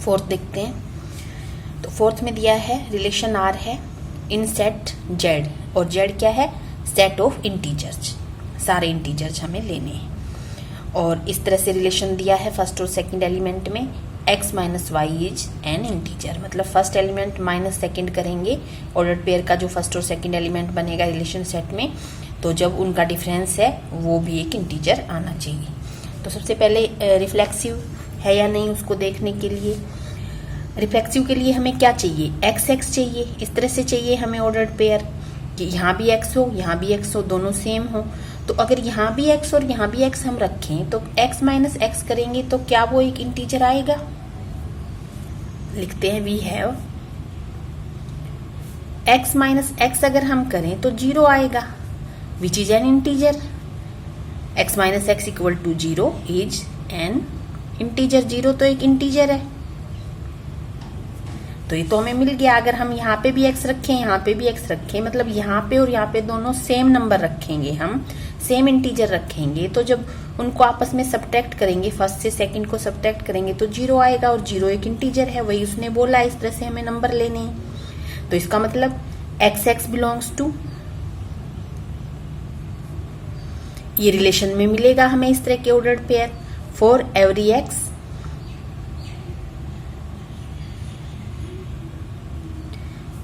Fourth देखते हैं। तो फोर्थ में दिया है रिलेशन आर है इन सेट जेड, और जेड क्या है, सेट ऑफ इंटीजर्स, सारे इंटीजर्स हमें लेने हैं। और इस तरह से रिलेशन दिया है फर्स्ट और सेकंड एलिमेंट में x minus y is an integer, मतलब फर्स्ट एलिमेंट माइनस सेकंड करेंगे ऑर्डर पेयर का जो फर्स्ट और सेकंड एलिमेंट बनेगा रिलेशन सेट में, तो जब उनका डिफरेंस है वो भी एक इंटीजर आना चाहिए। तो सबसे पहले रिफ्लेक्सिव है या नहीं उसको देखने के लिए, रिफ्लेक्सिव के लिए हमें क्या चाहिए, एक्स एक्स चाहिए, इस तरह से चाहिए हमें ऑर्डर्ड पेयर कि यहाँ भी एक्स हो यहाँ भी एक्स हो, दोनों सेम हो। तो अगर यहाँ भी एक्स और यहाँ भी एक्स हम रखें तो एक्स माइनस एक्स करेंगे तो क्या वो एक इंटीजर आएगा। लिखते हैं we have x minus x अगर हम करें तो 0 आएगा, which is an integer. X minus x equal to 0 is an integer, 0 तो एक इंटीजर है। तो ये तो हमें मिल गया। अगर हम यहाँ पे भी x रखें यहाँ पे भी x रखें, मतलब यहाँ पे और यहाँ पे दोनों सेम नंबर रखेंगे, हम सेम इंटीजर रखेंगे, तो जब उनको आपस में सब्ट्रैक्ट करेंगे, फर्स्ट से सेकंड को सब्ट्रैक्ट करेंगे तो 0 आएगा, और 0 एक इंटीजर है, वही उसने बोला, इस तरह से हमें नंबर लेने हैं। तो इसका मतलब x बिलोंग्स टू, ये रिलेशन में मिलेगा हमें इस तरह के ordered pair for every x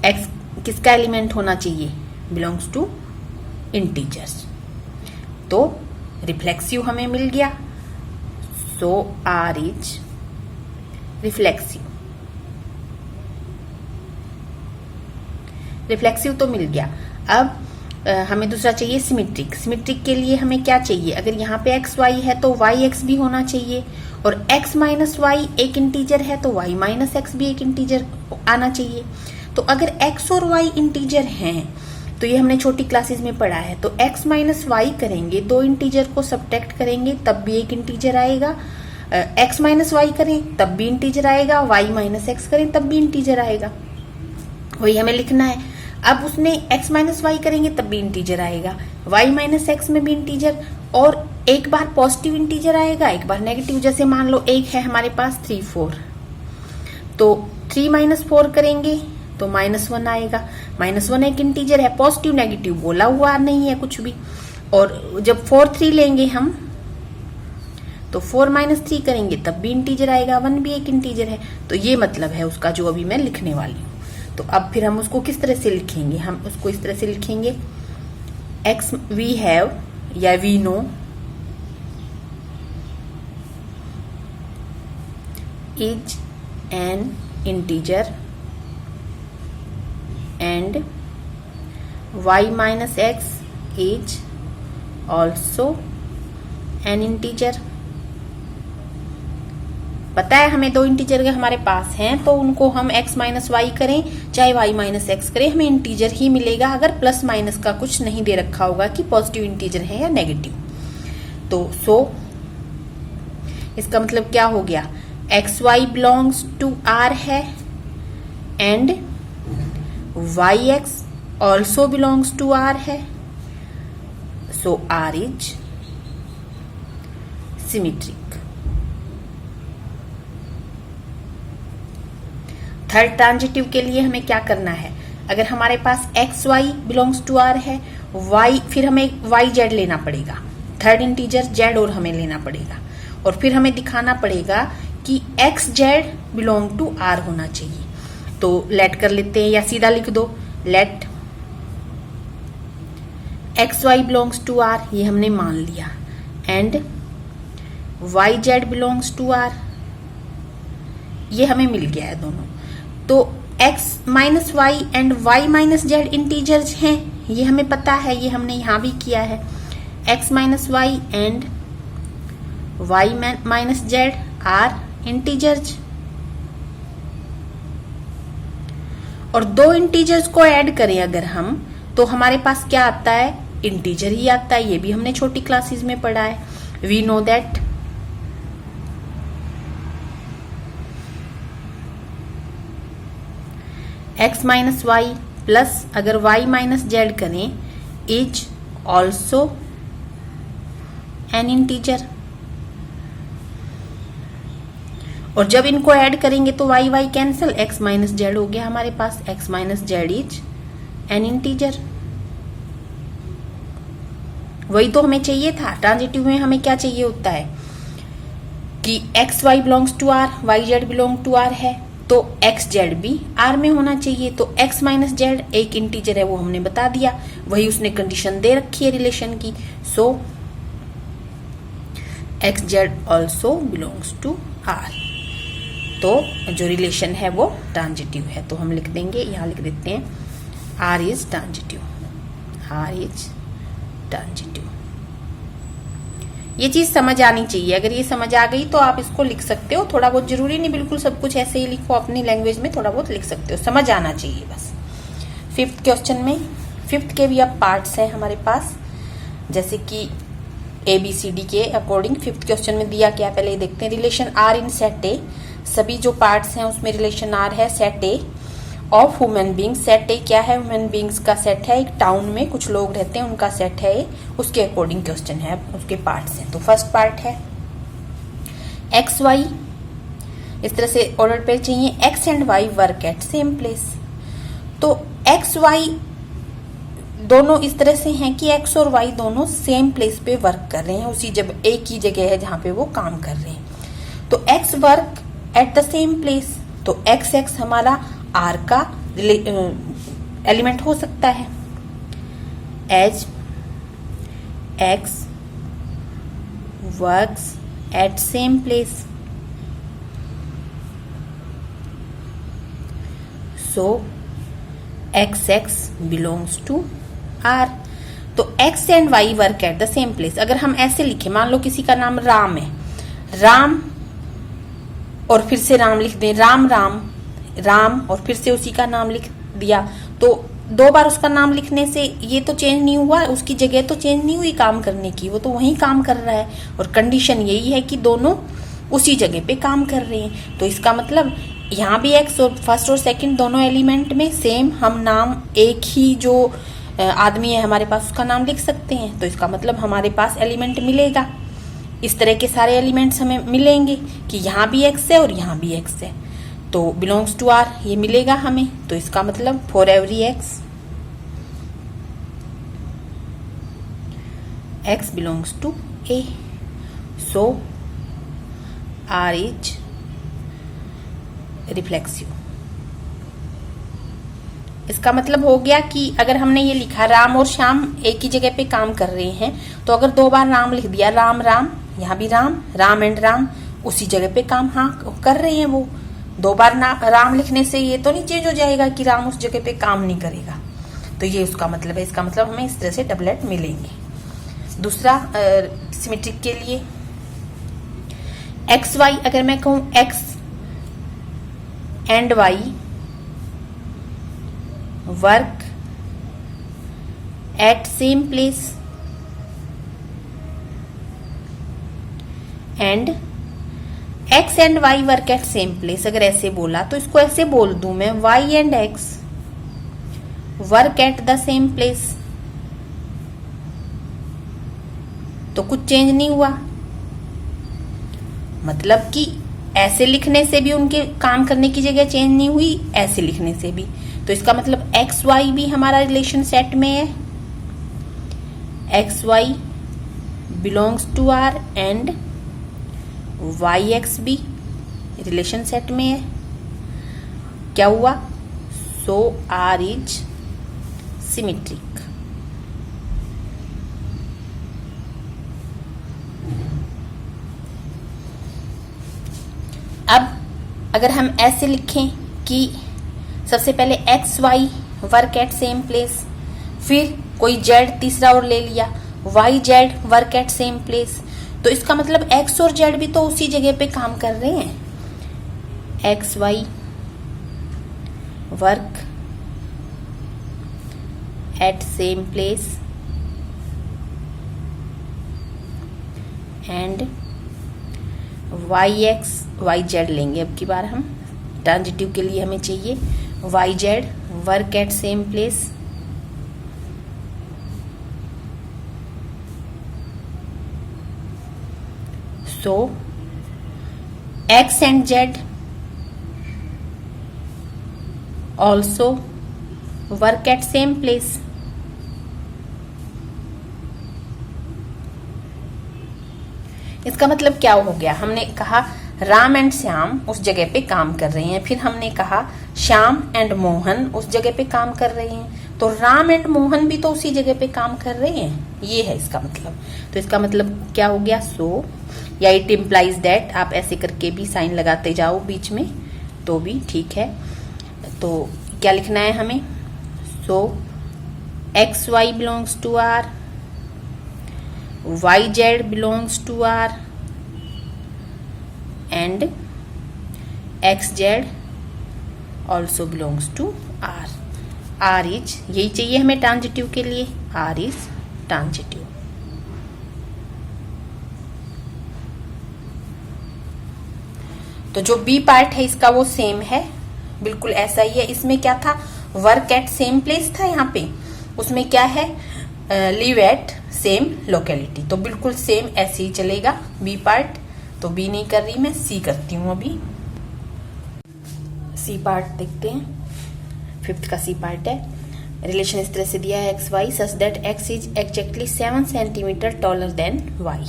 x किसका एलिमेंट होना चाहिए, बिलोंग्स टू इंटीजर्स। तो रिफ्लेक्सिव हमें मिल गया, सो आर इज रिफ्लेक्सिव। रिफ्लेक्सिव तो मिल गया। अब हमें दूसरा चाहिए सिमेट्रिक। सिमेट्रिक के लिए हमें क्या चाहिए, अगर यहाँ पे एक्स वाई है तो वाई एक्स भी होना चाहिए, और x माइनस वाई एक इंटीजर है तो y माइनस एक्स भी एक इंटीजर आना चाहिए। तो अगर x और y इंटीजर हैं, तो ये हमने छोटी क्लासेस में पढ़ा है, तो x माइनस वाई करेंगे, दो इंटीजर को सब्ट्रैक्ट करेंगे तब भी एक इंटीजर आएगा, x माइनस वाई करें तब भी इंटीजर आएगा, y माइनस एक्स करें तब भी इंटीजर आएगा, वही हमें लिखना है। अब उसने x माइनस वाई करेंगे तब भी इंटीजर आएगा, y माइनस एक्स में भी इंटीजर, और एक बार पॉजिटिव इंटीजर आएगा एक बार नेगेटिव। जैसे मान लो एक है हमारे पास 3 4, तो 3 माइनस 4 करेंगे तो -1 आएगा। -1 एक इंटीजर है, पॉजिटिव नेगेटिव बोला हुआ नहीं है कुछ भी। और जब 4 3 लेंगे हम तो 4 माइनस 3 करेंगे तब भी इंटीजर आएगा, 1 भी एक इंटीजर है। तो ये मतलब है उसका जो अभी मैं लिखने वाली हूँ। तो अब फिर हम उसको किस तरह से लिखेंगे, हम उसको इस तरह से लिखेंगे, एक्स वी हैव या we know is an integer and y minus x is also an integer। पता है हमें दो इंटीजर के हमारे पास हैं, तो उनको हम x माइनस वाई करें चाहे y माइनस एक्स करें, हमें इंटीजर ही मिलेगा, अगर प्लस माइनस का कुछ नहीं दे रखा होगा कि पॉजिटिव इंटीजर है या नेगेटिव। तो सो इसका मतलब क्या हो गया, x y belongs to R है and yx also belongs to R है, so R is symmetric। Third transitive के लिए हमें क्या करना है, अगर हमारे पास x y belongs to R है, y फिर हमें वाई जेड लेना पड़ेगा, थर्ड इंटीजर जेड और हमें लेना पड़ेगा, और फिर हमें दिखाना पड़ेगा कि x z belong to R होना चाहिए। तो लेट कर लेते हैं या सीधा लिख दो, let x y belongs to R, ये हमने मान लिया, and y z belongs to R, ये हमें मिल गया है दोनों। तो x minus y and y minus z integers हैं, ये हमें पता है, ये हमने यहां भी किया है, x minus y and y minus z are integers. और दो इंटीजर्स को ऐड करें अगर हम, तो हमारे पास क्या आता है, इंटीजर ही आता है, ये भी हमने छोटी क्लासेस में पढ़ा है। We know that x minus y plus अगर y माइनस जेड करें इज ऑल्सो एन इंटीजर। और जब इनको ऐड करेंगे तो y y cancel, x minus z हो गया हमारे पास। X minus z is an integer. वही तो हमें चाहिए था। ट्रांजिटिव में हमें क्या चाहिए होता है कि x y belongs to R, y z belong to R है, तो एक्स जेड भी आर में होना चाहिए। तो एक्स माइनस जेड एक इंटीजर है, वो हमने बता दिया। वही उसने कंडीशन दे रखी है रिलेशन की। So x z also belongs to R. तो जो रिलेशन है वो ट्रांजिटिव है। तो हम लिख देंगे, यहां लिख देते हैं R is transitive, R is transitive. ये चीज समझ आनी चाहिए। अगर ये समझ आ गई तो आप इसको लिख सकते हो। थोड़ा बहुत, जरूरी नहीं बिल्कुल सब कुछ ऐसे ही लिखो, अपनी लैंग्वेज में थोड़ा बहुत लिख सकते हो, समझ आना चाहिए बस। फिफ्थ क्वेश्चन में, फिफ्थ के भी अब पार्ट्स हैं हमारे पास, जैसे कि ABCD के अकॉर्डिंग फिफ्थ क्वेश्चन में दिया क्या, पहले देखते हैं। Relation R in set A, सभी जो पार्ट्स हैं उसमें रिलेशन आर है set A of human beings. Set A क्या है? ह्यूमन बींग्स का सेट है। एक टाउन में कुछ लोग रहते हैं, उनका सेट है ये, उसके अकॉर्डिंग क्वेश्चन है, उसके पार्ट्स हैं। तो फर्स्ट पार्ट है एक्स वाई, इस तरह से ऑर्डर पे चाहिए। X and y work at same place. तो एक्स वाई दोनों इस तरह से हैं कि एक्स और वाई दोनों सेम प्लेस पे वर्क कर रहे हैं, उसी जब एक ही जगह है जहां पे वो काम कर रहे हैं। तो x work at the same place, तो एक्स एक्स हमारा आर का एलिमेंट हो सकता है। As x works at same place, so x x belongs to R. तो x and y work at the same place. अगर हम ऐसे लिखे, मान लो किसी का नाम राम है, राम और फिर से राम लिख दें, राम राम राम और फिर से उसी का नाम लिख दिया, तो दो बार उसका नाम लिखने से ये तो चेंज नहीं हुआ, उसकी जगह तो चेंज नहीं हुई काम करने की, वो तो वहीं काम कर रहा है। और कंडीशन यही है कि दोनों उसी जगह पे काम कर रहे हैं। तो इसका मतलब यहाँ भी एक्स और फर्स्ट और सेकंड दोनों एलिमेंट में सेम हम नाम, एक ही जो आदमी है हमारे पास उसका नाम लिख सकते हैं। तो इसका मतलब हमारे पास एलिमेंट मिलेगा, इस तरह के सारे एलिमेंट्स हमें मिलेंगे कि यहाँ भी एक्स है और यहाँ भी एक्स है, तो बिलोंग्स टू आर ये मिलेगा हमें। तो इसका मतलब for every x belongs to A, so R is reflexive. इसका मतलब हो गया कि अगर हमने ये लिखा राम और श्याम एक ही जगह पे काम कर रहे हैं, तो अगर दो बार राम लिख दिया, राम राम, यहाँ भी राम, राम एंड राम उसी जगह पे काम हाँ कर रहे हैं। वो दो बार राम लिखने से ये तो नहीं चेंज हो जाएगा कि राम उस जगह पे काम नहीं करेगा। तो ये उसका मतलब है। इसका मतलब हमें इस तरह से डबलेट मिलेंगे। दूसरा सिमेट्रिक के लिए एक्स वाई, अगर मैं कहूं x and y work at same place and x and y work at same place, अगर ऐसे बोला तो इसको ऐसे बोल दूं मैं, y and x work at the same place. तो कुछ चेंज नहीं हुआ, मतलब कि ऐसे लिखने से भी उनके काम करने की जगह चेंज नहीं हुई, ऐसे लिखने से भी। तो इसका मतलब एक्स वाई भी हमारा रिलेशन सेट में है, x y belongs to R and y x भी रिलेशन सेट में है। क्या हुआ? So R is symmetric. अब अगर हम ऐसे लिखें कि सबसे पहले x y work at same place, फिर कोई जेड तीसरा और ले लिया, y z work at same place, तो इसका मतलब एक्स और जेड भी तो उसी जगह पे काम कर रहे हैं। X y work at same place and y x, y z लेंगे अब की बार हम, ट्रांजिटिव के लिए हमें चाहिए y z work at same place so x and z also work at same place. इसका मतलब क्या हो गया, हमने कहा राम एंड श्याम उस जगह पे काम कर रहे हैं, फिर हमने कहा श्याम एंड मोहन उस जगह पे काम कर रहे हैं, तो राम एंड मोहन भी तो उसी जगह पे काम कर रहे हैं, ये है इसका मतलब। तो इसका मतलब क्या हो गया, सो या इट इम्प्लाइज दैट, आप ऐसे करके भी साइन लगाते जाओ बीच में तो भी ठीक है। तो क्या लिखना है हमें, so x y belongs to R, y z belongs to R and xz also belongs to r. r is, यही चाहिए हमें ट्रांजिटिव के लिए, r is ट्रांजिटिव। तो जो बी पार्ट है इसका वो सेम है, बिल्कुल ऐसा ही है। इसमें क्या था, वर्क एट सेम प्लेस था, यहाँ पे उसमें क्या है, लिव एट सेम लोकेलिटी, तो बिल्कुल सेम ऐसे ही चलेगा बी पार्ट। तो बी नहीं कर रही मैं, सी करती हूँ अभी। सी पार्ट देखते हैं, फिफ्थ का सी पार्ट है। रिलेशन इस तरह से दिया है, x y such that x is exactly 7 centimetre taller than y.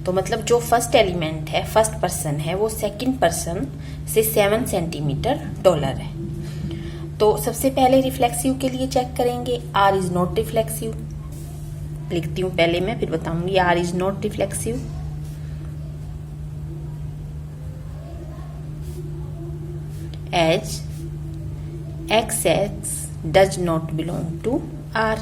तो मतलब जो फर्स्ट एलिमेंट है, फर्स्ट पर्सन है, वो सेकंड पर्सन से 7 सेंटीमीटर टॉलर है। तो सबसे पहले रिफ्लेक्सिव के लिए चेक करेंगे, आर इज नॉट रिफ्लेक्सिव, लिखती हूँ पहले मैं फिर बताऊंगी। R is not reflexive, as xx does not belong to r।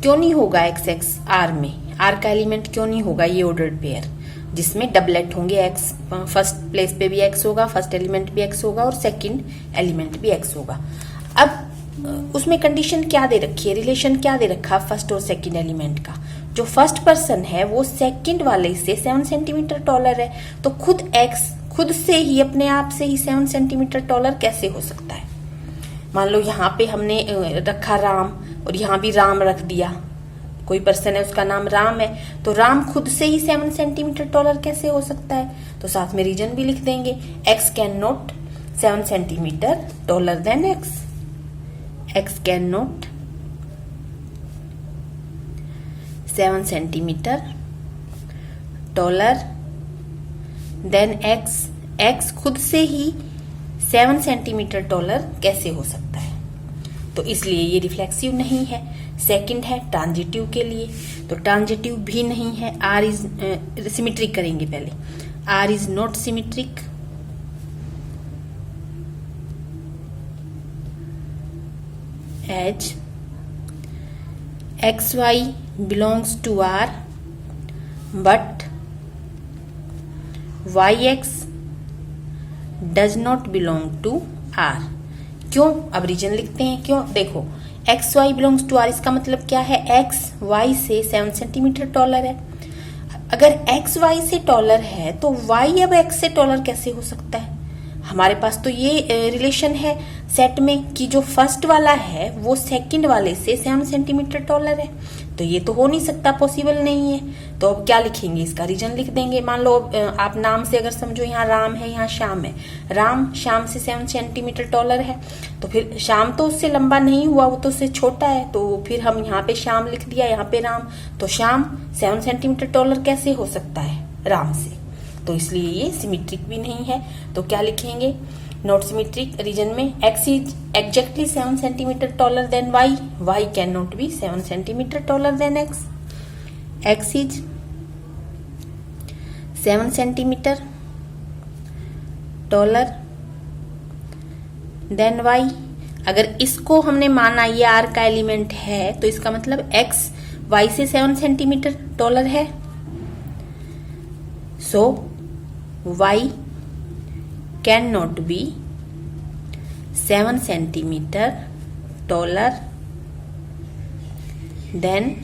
क्यों नहीं होगा xx r में, r का एलिमेंट क्यों नहीं होगा, ये ऑर्डर्ड पेयर जिसमें डबलेट होंगे, x फर्स्ट प्लेस पे भी x होगा, फर्स्ट एलिमेंट भी x होगा और सेकंड एलिमेंट भी x होगा। अब उसमें कंडीशन क्या दे रखी है, रिलेशन क्या दे रखा फर्स्ट और सेकंड एलिमेंट का। जो फर्स्ट पर्सन है वो सेकंड वाले से 7 सेंटीमीटर टॉलर है, तो खुद x खुद से ही अपने आप से ही 7 सेंटीमीटर टॉलर कैसे हो सकता है। मान लो यहाँ पे हमने रखा राम और यहाँ भी राम रख दिया, कोई पर्सन है उसका नाम राम है, तो राम खुद से ही 7 सेंटीमीटर टॉलर कैसे हो सकता है। तो साथ में रीजन भी लिख देंगे, x can not 7 centimetre taller then x can not 7 centimetre taller then x खुद से ही 7 सेंटीमीटर टॉलर कैसे हो सकता है। तो इसलिए ये रिफ्लेक्सिव नहीं है। सेकंड है ट्रांजिटिव के लिए, तो ट्रांजिटिव भी नहीं है। r इज सिमेट्रिक करेंगे पहले, r is not symmetric, as x y belongs to r but yx does not belong to r। क्यों, अब रीजन लिखते हैं क्यों। देखो x y belongs to r, इसका मतलब क्या है, एक्स वाई से 7 सेंटीमीटर टॉलर है। अगर एक्स वाई से टॉलर है तो y अब x से टॉलर कैसे हो सकता है। हमारे पास तो ये रिलेशन है सेट में कि जो फर्स्ट वाला है वो सेकंड वाले से 7 सेंटीमीटर टॉलर है, तो ये तो हो नहीं सकता, पॉसिबल नहीं है। तो अब क्या लिखेंगे, इसका रीजन लिख देंगे। मान लो आप नाम से अगर समझो, यहाँ राम है यहाँ श्याम है, राम श्याम से 7 सेंटीमीटर टॉलर है, तो फिर श्याम तो उससे लंबा नहीं हुआ, वो तो उससे छोटा है, तो फिर हम यहाँ पे श्याम लिख दिया, यहाँ पे राम, तो श्याम 7 सेंटीमीटर टॉलर कैसे हो सकता है राम से। तो इसलिए ये सिमेट्रिक भी नहीं है। तो क्या लिखेंगे, नॉट सिमेट्रिक। रीजन में x is exactly 7 centimetre taller then y, y can not B 7 centimetre taller then x, x is 7 centimetre taller then y। अगर इसको हमने माना ये r का एलिमेंट है, तो इसका मतलब x y से 7 सेंटीमीटर टॉलर है, सो y can not B 7 centimetre taller then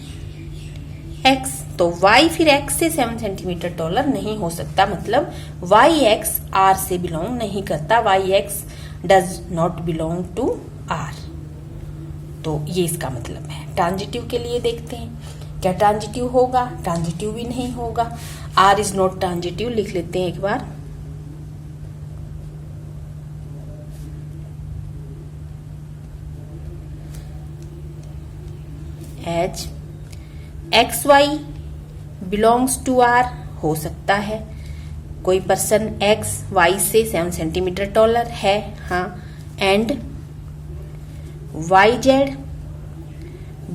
x। तो y फिर x से 7 सेंटीमीटर टॉलर नहीं हो सकता, मतलब yx r से बिलोंग नहीं करता, yx does not belong to r। तो ये इसका मतलब है। ट्रांजिटिव के लिए देखते हैं, क्या ट्रांजिटिव होगा, ट्रांजिटिव भी नहीं होगा। r इज नॉट ट्रांजिटिव लिख लेते हैं एक बार, as x y belongs to R हो सकता है, कोई पर्सन एक्स वाई से 7 सेंटीमीटर टॉलर है, हाँ, and y z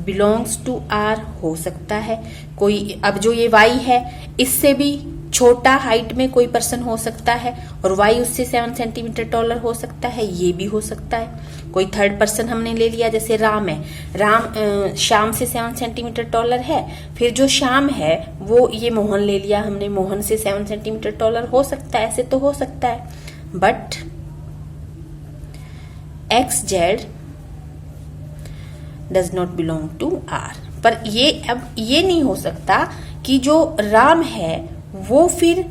belongs to R हो सकता है, कोई, अब जो ये वाई है इससे भी छोटा हाइट में कोई पर्सन हो सकता है और वाई उससे 7 सेंटीमीटर टॉलर हो सकता है, ये भी हो सकता है। कोई थर्ड पर्सन हमने ले लिया, जैसे राम है, राम श्याम से 7 सेंटीमीटर टॉलर है, फिर जो श्याम है वो ये मोहन ले लिया हमने, मोहन से 7 सेंटीमीटर टॉलर हो सकता है, ऐसे तो हो सकता है, but x z does not belong to R. पर ये अब ये नहीं हो सकता कि जो राम है वो फिर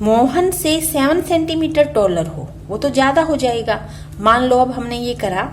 मोहन से 7 सेंटीमीटर टॉलर हो, वो तो ज्यादा हो जाएगा। मान लो अब हमने ये करा,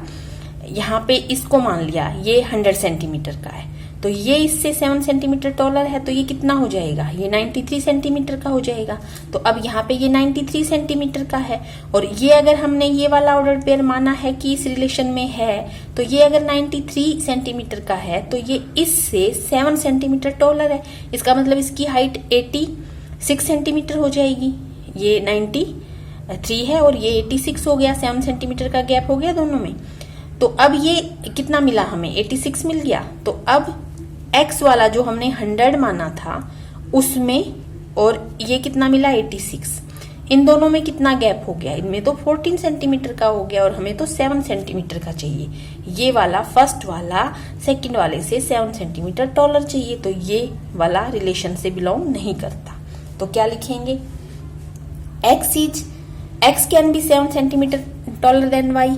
यहाँ पे इसको मान लिया ये 100 सेंटीमीटर का है, तो ये इससे 7 सेंटीमीटर टॉलर है, तो ये कितना हो जाएगा, ये 93 सेंटीमीटर का हो जाएगा। तो अब यहाँ पे ये 93 सेंटीमीटर का है, और ये अगर हमने ये वाला ऑर्डर पेयर माना है कि इस रिलेशन में है, तो ये अगर 93 सेंटीमीटर का है तो ये इससे 7 सेंटीमीटर टॉलर है, इसका मतलब इसकी हाइट 86 सेंटीमीटर हो जाएगी। ये 93 है और ये 86 हो गया, 7 सेंटीमीटर का गैप हो गया दोनों में। तो अब ये कितना मिला हमें, 86 मिल गया। तो अब x वाला जो हमने 100 माना था उसमें और ये कितना मिला, 86, इन दोनों में कितना गैप हो गया, इनमें तो 14 सेंटीमीटर का हो गया और हमें तो 7 सेंटीमीटर का चाहिए। ये वाला फर्स्ट वाला सेकंड वाले से 7 सेंटीमीटर टॉलर चाहिए, तो ये वाला रिलेशन से बिलोंग नहीं करता। तो क्या लिखेंगे, x can be 7 centimetre taller then y,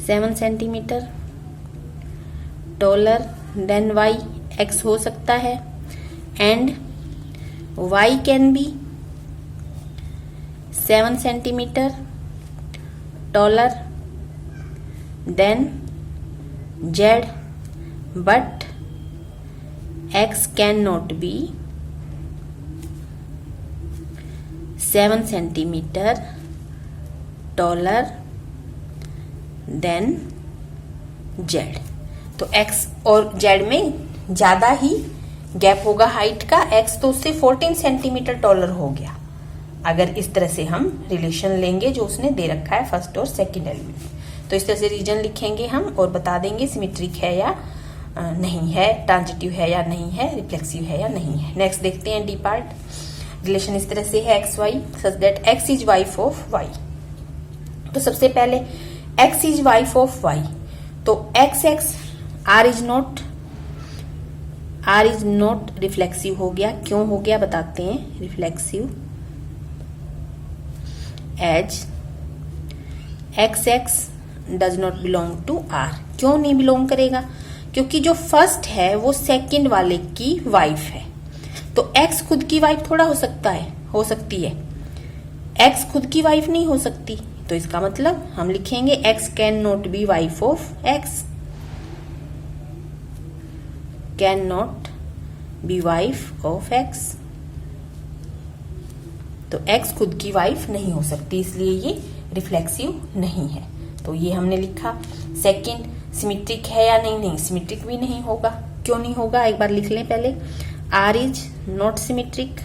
7 centimetre taller then y, x हो सकता है, and y can be 7 centimetre taller then z, but x can not B 7 centimetre taller then z। तो x और z में ज्यादा ही gap होगा height का, x तो उससे 14 सेंटीमीटर टॉलर हो गया अगर इस तरह से हम रिलेशन लेंगे जो उसने दे रखा है फर्स्ट और सेकंड एलिमेंट। तो इस तरह से रीजन लिखेंगे हम और बता देंगे सिमेट्रिक है या नहीं है, ट्रांजिटिव है या नहीं है, रिफ्लेक्सिव है या नहीं है। नेक्स्ट देखते हैं डी पार्ट। रिलेशन इस तरह से है x y such that x is wife of y. तो सबसे पहले x is wife of y, तो x r is not reflexive हो गया। क्यों हो गया बताते हैं, reflexive as x does not belong to r। क्यों नहीं बिलोंग करेगा, क्योंकि जो फर्स्ट है वो सेकंड वाले की वाइफ है, तो x खुद की वाइफ थोड़ा हो सकती है, x खुद की वाइफ नहीं हो सकती। तो इसका मतलब हम लिखेंगे x can not be wife of x, can not be wife of x। तो x खुद की वाइफ नहीं हो सकती, इसलिए ये रिफ्लेक्सिव नहीं है। तो ये हमने लिखा। सेकंड, सिमेट्रिक है या नहीं, सिमेट्रिक भी नहीं होगा। क्यों नहीं होगा एक बार लिख लें पहले, r is not symmetric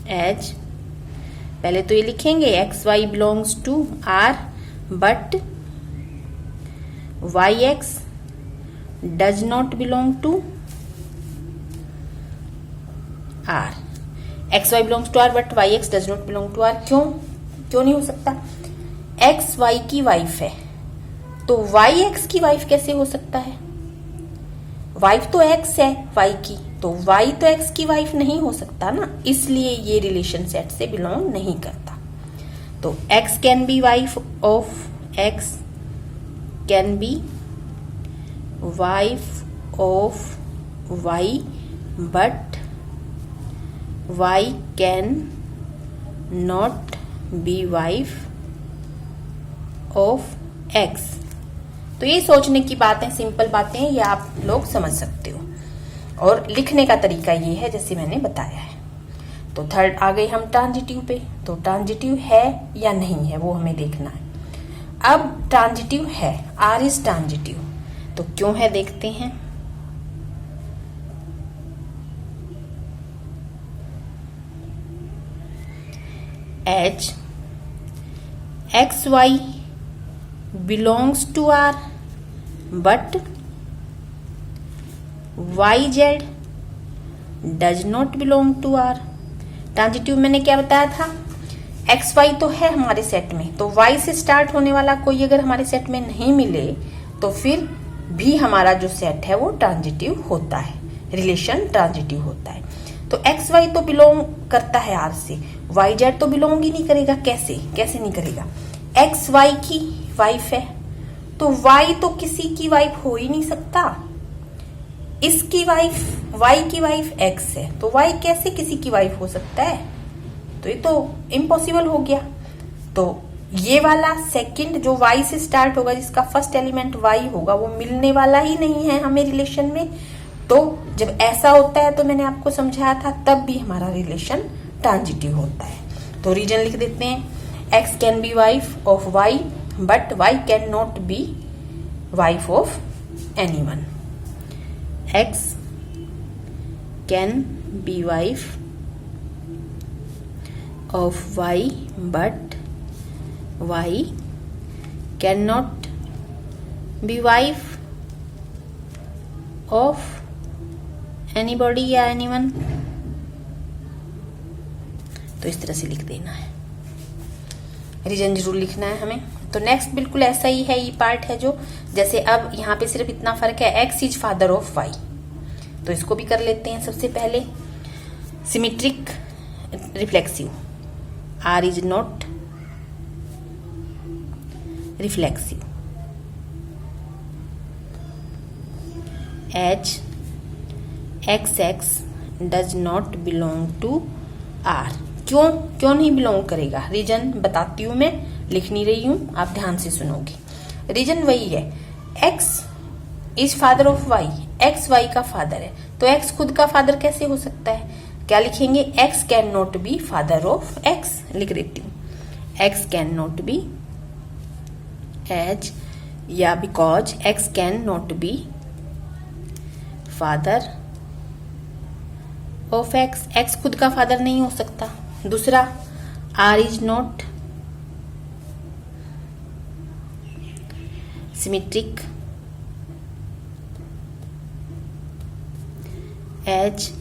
as, पहले तो ये लिखेंगे x y belongs to R but y x does not belong to R. X y belongs to R but y x does not belong to R. क्यों नहीं हो सकता, x Y की wife है तो वाई एक्स की wife कैसे हो सकता है, वाइफ तो एक्स है वाई की, तो y तो x की वाइफ नहीं हो सकता ना, इसलिए ये रिलेशन सेट से बिलोंग नहीं करता। तो x can be wife of x, can be wife of y, but y can not be wife of x। तो ये सोचने की बातें, सिंपल बातें, ये आप लोग समझ सकते हो और लिखने का तरीका ये है जैसे मैंने बताया है। तो थर्ड आ गए हम ट्रांजिटिव पे, तो ट्रांजिटिव है या नहीं है वो हमें देखना है। अब ट्रांजिटिव है, आर इज ट्रांजिटिव, तो क्यों है देखते हैं। As x y belongs to R but y z does not belong to R. Transitive मैंने क्या बताया था, एक्स वाई तो है हमारे सेट में, तो वाई से स्टार्ट होने वाला कोई अगर हमारे सेट में नहीं मिले तो फिर भी हमारा जो सेट है वो ट्रांजिटिव होता है, रिलेशन ट्रांजिटिव होता है। तो एक्स वाई तो बिलोंग करता है आर से, वाई जेड तो बिलोंग ही नहीं करेगा। कैसे कैसे नहीं करेगा, एक्स वाई की वाइफ है, तो वाई तो किसी की वाइफ हो ही नहीं सकता। इसकी वाइफ, वाई की वाइफ एक्स है, तो वाई कैसे किसी की वाइफ हो सकता है, तो ये तो इम्पॉसिबल हो गया। तो ये वाला सेकंड जो वाई से स्टार्ट होगा, जिसका फर्स्ट एलिमेंट वाई होगा, वो मिलने वाला ही नहीं है हमें रिलेशन में। तो जब ऐसा होता है तो मैंने आपको समझाया था, तब भी हमारा रिलेशन ट्रांजिटिव होता है। तो रीजन लिख देते हैं, x can be wife of y but y can not be wife of anyone. X can be wife of y but y can not be wife of anybody या anyone. तो इस तरह से लिख देना है, रीजन जरूर लिखना है हमें। तो नेक्स्ट बिल्कुल ऐसा ही है, ये पार्ट है जो, जैसे अब यहाँ पे सिर्फ इतना फर्क है, x is father of y, तो इसको भी कर लेते हैं। सबसे पहले symmetric reflexive, R is not reflexive, as x x does not belong to R. क्यों क्यों नहीं बिलोंग करेगा, रीजन बताती हूं मैं, लिख नहीं रही हूं, आप ध्यान से सुनोगे। रीजन वही है, x is father of y, x y का फादर है, तो एक्स खुद का फादर कैसे हो सकता है, क्या लिखेंगे, x can not be father of x, लिख देती हूँ, x can not be as या because x can not be father of x, x खुद का फादर नहीं हो सकता। दूसरा, R is not symmetric, H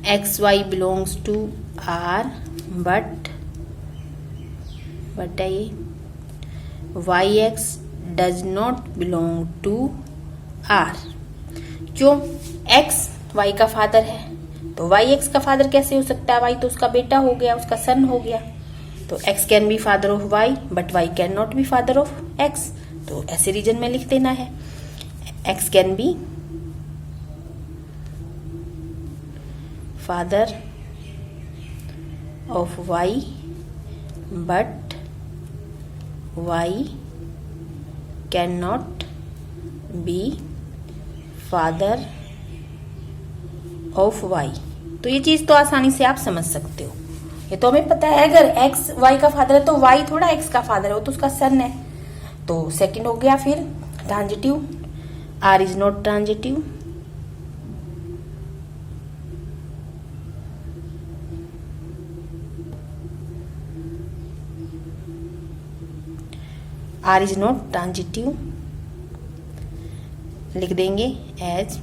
x y belongs to R but y x does not belong to R. क्यों, x y का father है, तो वाई एक्स का फादर कैसे हो सकता है, वाई तो उसका बेटा हो गया, उसका सन हो गया। तो x can be father of y but y can not be father of x, तो ऐसे रीजन में लिख देना है, x can be father of y but y can not be father of y. तो ये चीज तो आसानी से आप समझ सकते हो, ये तो हमें पता है, अगर एक्स वाई का फादर है तो वाई थोड़ा एक्स का फादर है, वो तो उसका सन है। तो सेकंड हो गया फिर transitive, R is not transitive, R is not transitive लिख देंगे, as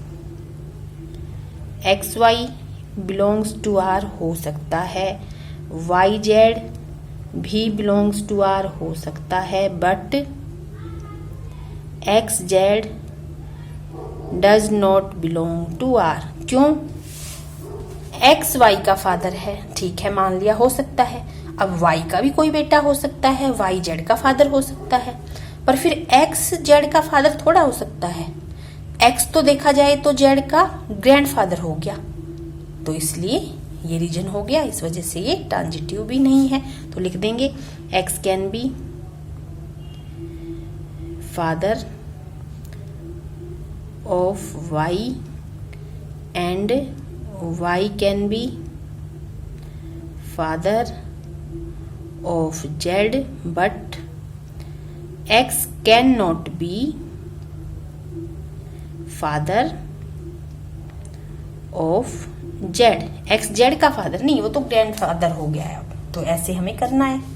x y belongs to R हो सकता है, वाई जेड भी बिलोंग्स टू आर हो सकता है, but x z does not belong to R. क्यों, एक्स वाई का फादर है, ठीक है मान लिया, हो सकता है। अब वाई का भी कोई बेटा हो सकता है, वाई जेड का फादर हो सकता है, पर फिर एक्स जेड का फादर थोड़ा हो सकता है, एक्स तो देखा जाए तो जेड का ग्रैंडफादर हो गया, तो इसलिए ये रीजन हो गया, इस वजह से ये ट्रांजिटिव भी नहीं है। तो लिख देंगे, x can be father of y and y can be father of z but x can not be father of z. X z का फादर नहीं, वो तो ग्रैंड फादर हो गया है। अब तो ऐसे हमें करना है।